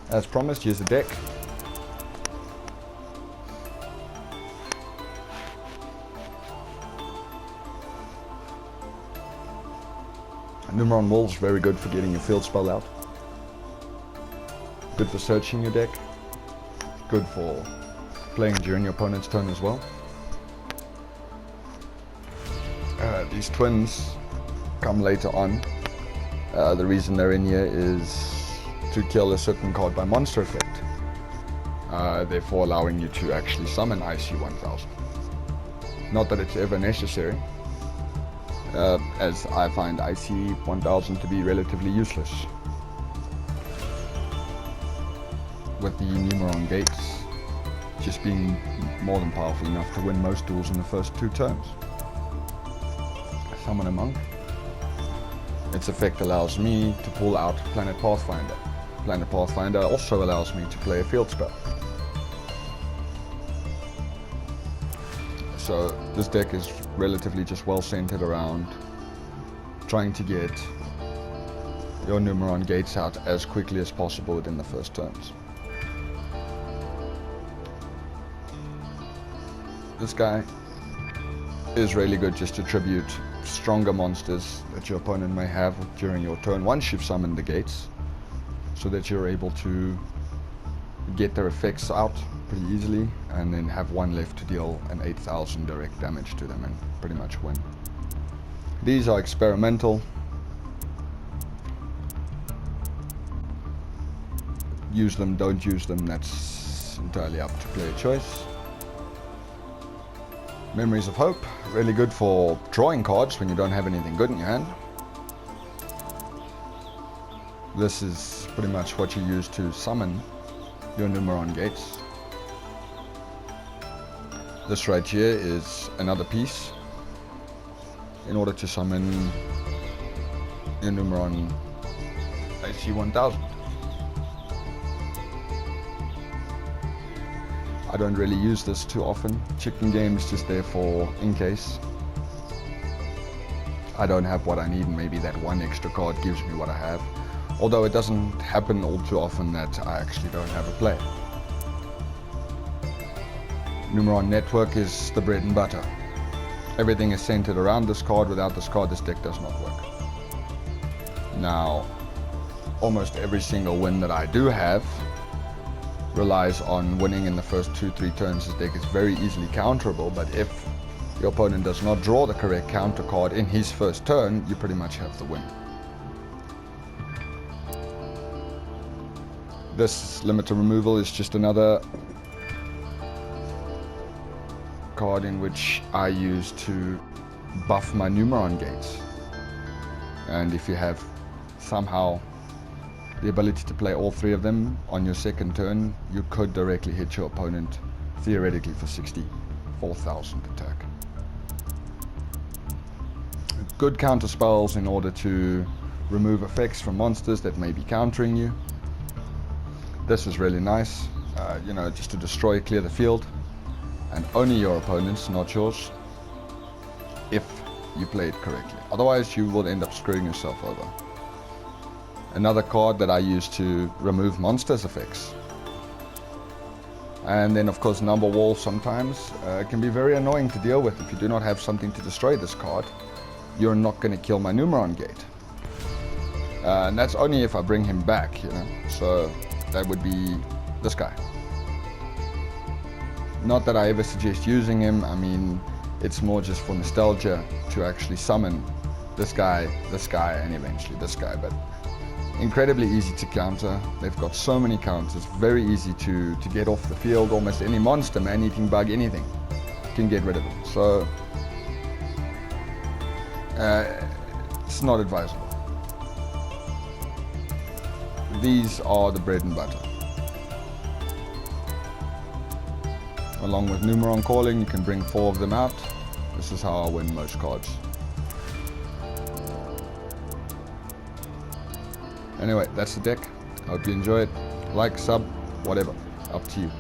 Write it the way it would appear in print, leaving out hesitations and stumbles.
As promised, here's the deck. Numeron Wolves, very good for getting your field spell out. Good for searching your deck. Good for playing during your opponent's turn as well. These twins come later on. The reason they're in here is to kill a certain card by monster effect. Therefore allowing you to actually summon ic1000. Not that it's ever necessary, as I find ic1000 to be relatively useless. With the Numeron gates just being more than powerful enough to win most duels in the first 2 turns. Summon a monk. Its effect allows me to pull out Planet Pathfinder. Planet Pathfinder also allows me to play a field spell. So this deck is relatively just well centered around trying to get your Numeron gates out as quickly as possible within the first turns. This guy is really good just to tribute stronger monsters that your opponent may have during your turn once you've summoned the gates, so that you're able to get their effects out pretty easily and then have one left to deal an 8,000 direct damage to them and pretty much win. These are experimental. Use them, don't use them, that's entirely up to player choice. Memories of Hope, really good for drawing cards when you don't have anything good in your hand. This is pretty much what you use to summon your Numeron gates. This right here is another piece in order to summon your Numeron ic1000. I don't really use this too often. Chicken game is just there for in case I don't have what I need, and maybe that one extra card gives me what I have. Although it doesn't happen all too often that I actually don't have a play. Numeron Network is the bread and butter. Everything is centered around this card. Without this card, this deck does not work. Now, almost every single win that I do have relies on winning in the first 2-3 turns. This deck is very easily counterable, but if your opponent does not draw the correct counter card in his first turn, you pretty much have the win. This limited removal is just another card in which I use to buff my Numeron gates. And if you have somehow the ability to play all 3 of them on your second turn, you could directly hit your opponent, theoretically, for 64,000 attack. Good counter spells in order to remove effects from monsters that may be countering you. This is really nice, just to destroy, clear the field, and only your opponent's, not yours, if you play it correctly. Otherwise, you will end up screwing yourself over. Another card that I use to remove monsters' effects. And then, of course, Number Wall sometimes can be very annoying to deal with. If you do not have something to destroy this card, you're not going to kill my Numeron gate. And that's only if I bring him back, So that would be this guy. Not that I ever suggest using him. I mean, it's more just for nostalgia to actually summon this guy, and eventually this guy. But incredibly easy to counter. They've got so many counters. Very easy to get off the field. Almost any monster, man-eating bug, anything can get rid of them. So it's not advisable. These are the bread and butter. Along with Numeron Calling, you can bring 4 of them out. This is how I win most cards. Anyway, that's the deck. Hope you enjoy it. Like, sub, whatever. Up to you.